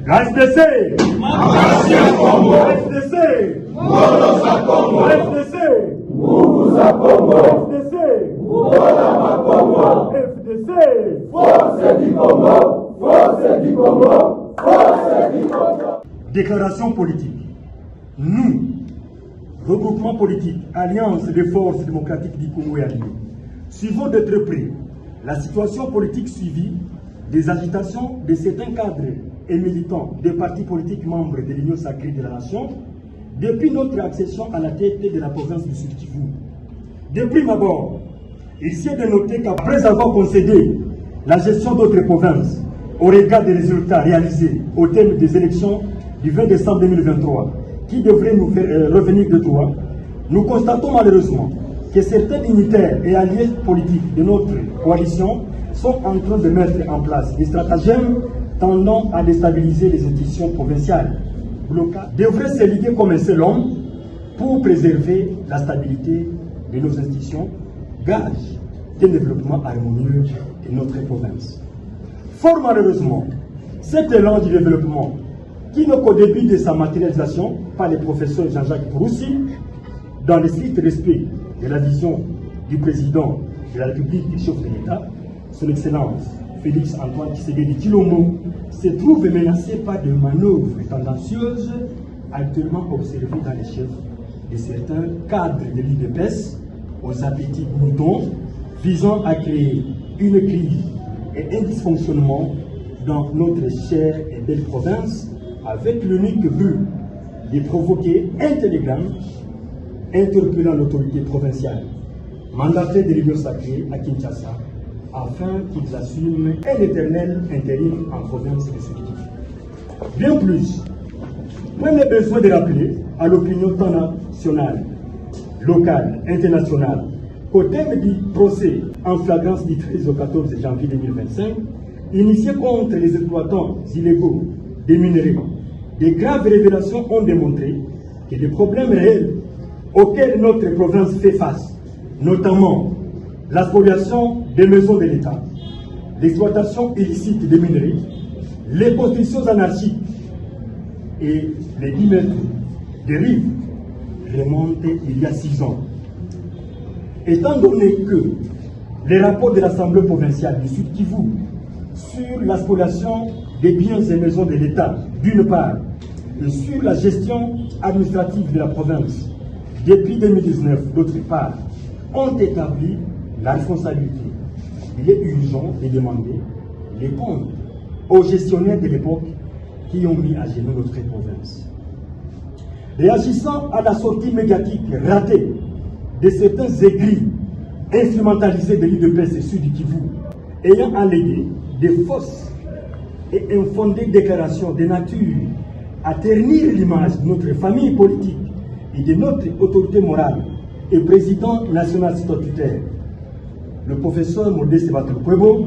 La FDC, FDC, Déclaration politique. Nous, regroupement politique, alliance des forces démocratiques du Congo et alliés, suivons de très près la situation politique suivie des agitations de certains cadres et militants des partis politiques membres de l'Union sacrée de la Nation depuis notre accession à la tête de la province du Sud-Kivu. De prime abord, il s'est de noter qu'après avoir concédé la gestion d'autres provinces au regard des résultats réalisés au terme des élections du 20 décembre 2023, qui devraient nous faire revenir de droit, nous constatons malheureusement que certains dignitaires et alliés politiques de notre coalition sont en train de mettre en place des stratagèmes tendant à déstabiliser les institutions provinciales. Blocage devrait se liguer comme un seul homme pour préserver la stabilité de nos institutions, gage d'un développement harmonieux de notre province. Fort malheureusement, cet élan du développement, qui n'est qu'au début de sa matérialisation par le professeur Jean-Jacques Poussi, dans le strict respect de la vision du président de la République et chef de l'État, son Excellence Félix-Antoine Tshisekedi Tshilombo, se trouve menacé par des manœuvres tendancieuses actuellement observées dans les chefs de certains cadres de l'UDPS aux appétits moutons visant à créer une crise et un dysfonctionnement dans notre chère et belle province avec l'unique but de provoquer un télégramme interpellant l'autorité provinciale, mandatée de l'Union sacrée à Kinshasa, afin qu'ils assument un éternel intérim en province de Sud-Kivu. Bien plus, prenez besoin de rappeler à l'opinion tant nationale, locale, internationale, qu'au terme du procès en flagrance du 13 au 14 janvier 2025, initié contre les exploitants illégaux des minerais, des graves révélations ont démontré que les problèmes réels auxquels notre province fait face, notamment la spoliation des maisons de l'État, l'exploitation illicite des minerais, les constructions anarchiques et les 10 mètres de rives remontent il y a 6 ans. Étant donné que les rapports de l'Assemblée provinciale du Sud-Kivu sur la spoliation des biens et maisons de l'État, d'une part, et sur la gestion administrative de la province depuis 2019, d'autre part, ont établi la responsabilité. Il est urgent de demander les comptes aux gestionnaires de l'époque qui ont mis à genoux notre province. Réagissant à la sortie médiatique ratée de certains aigris instrumentalisés de l'UDPS et Sud-Kivu, ayant allégué des fausses et infondées déclarations de nature à ternir l'image de notre famille politique et de notre autorité morale et président national statutaire, le professeur Modeste Batulukwebo,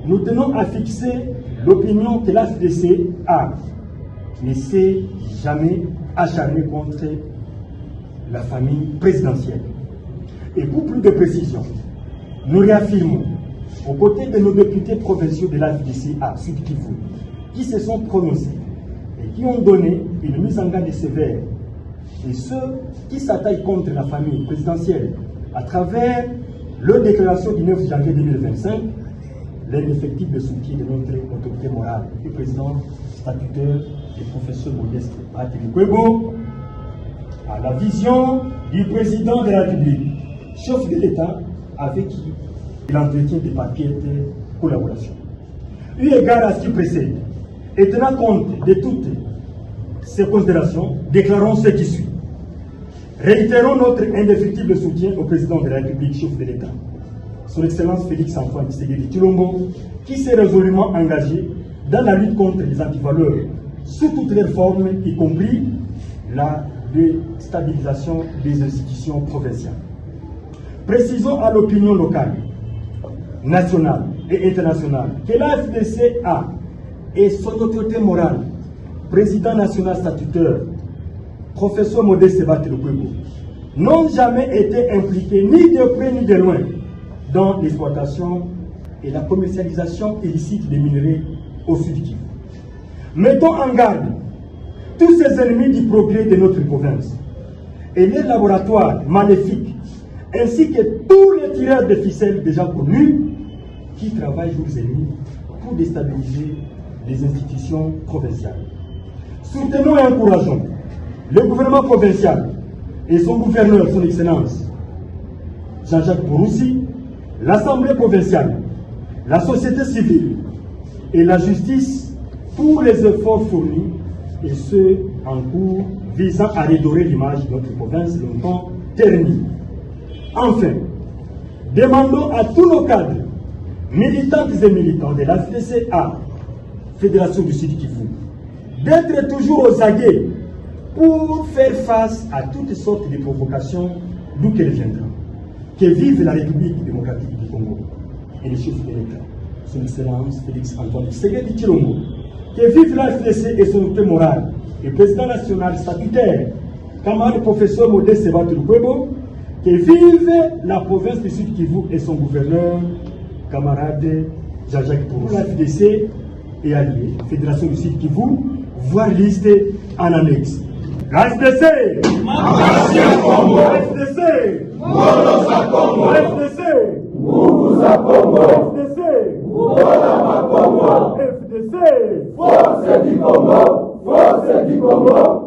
nous tenons à fixer l'opinion que l'AFDC a, ne s'est jamais acharné contre la famille présidentielle. Et pour plus de précision, nous réaffirmons, aux côtés de nos députés provinciaux de l'AFDC à Sud-Kivu, qui se sont prononcés et qui ont donné une mise en garde sévère, et ceux qui s'attaquent contre la famille présidentielle à travers leur déclaration du 9 janvier 2025, l'indéfectible soutien de notre autorité morale et président statutaire du professeur Modeste Batulukwebo à la vision du président de la République, chef de l'État, avec qui il entretient des papiers de collaboration. Eu égard à ce qui précède, et tenant compte de toutes ces considérations, déclarons ce qui suit. Réitérons notre indéfectible soutien au président de la République, chef de l'État, son Excellence Félix-Antoine Tshisekedi Tshilombo, qui s'est résolument engagé dans la lutte contre les antivaleurs sous toutes leurs formes, y compris la déstabilisation des institutions provinciales. Précisons à l'opinion locale, nationale et internationale que l'AFDC a et son autorité morale, président national statutaire, professeur Modeste Batulukwebo, n'ont jamais été impliqués ni de près ni de loin dans l'exploitation et la commercialisation illicite des minerais au Sud-Kivu. Mettons en garde tous ces ennemis du progrès de notre province et les laboratoires maléfiques, ainsi que tous les tireurs de ficelles déjà connus qui travaillent jours et nuits pour déstabiliser les institutions provinciales. Soutenons et encourageons le gouvernement provincial et son gouverneur, son Excellence, Jean-Jacques Bouroussi, l'Assemblée provinciale, la société civile et la justice pour les efforts fournis et ceux en cours visant à redorer l'image de notre province longtemps ternie. Enfin, demandons à tous nos cadres, militantes et militants de la FDCA, Fédération du Sud Kivu, d'être toujours aux aguets pour faire face à toutes sortes de provocations d'où qu'elles viendront. Que vive la République démocratique du Congo et le chef de l'État, son Excellence Félix Antoine Tshisekedi Tshilombo. Que vive la FDC et son autorité morale, le président national statutaire, camarade professeur Modeste Sebatou Lukwebo. Que vive la province du Sud Kivu et son gouverneur, camarade Jean-Jacques Bouroussi. La FDC et alliés, Fédération du Sud Kivu, voir liste en annexe. La FDC, la FDC, la FDC, FDC, Force du Congo,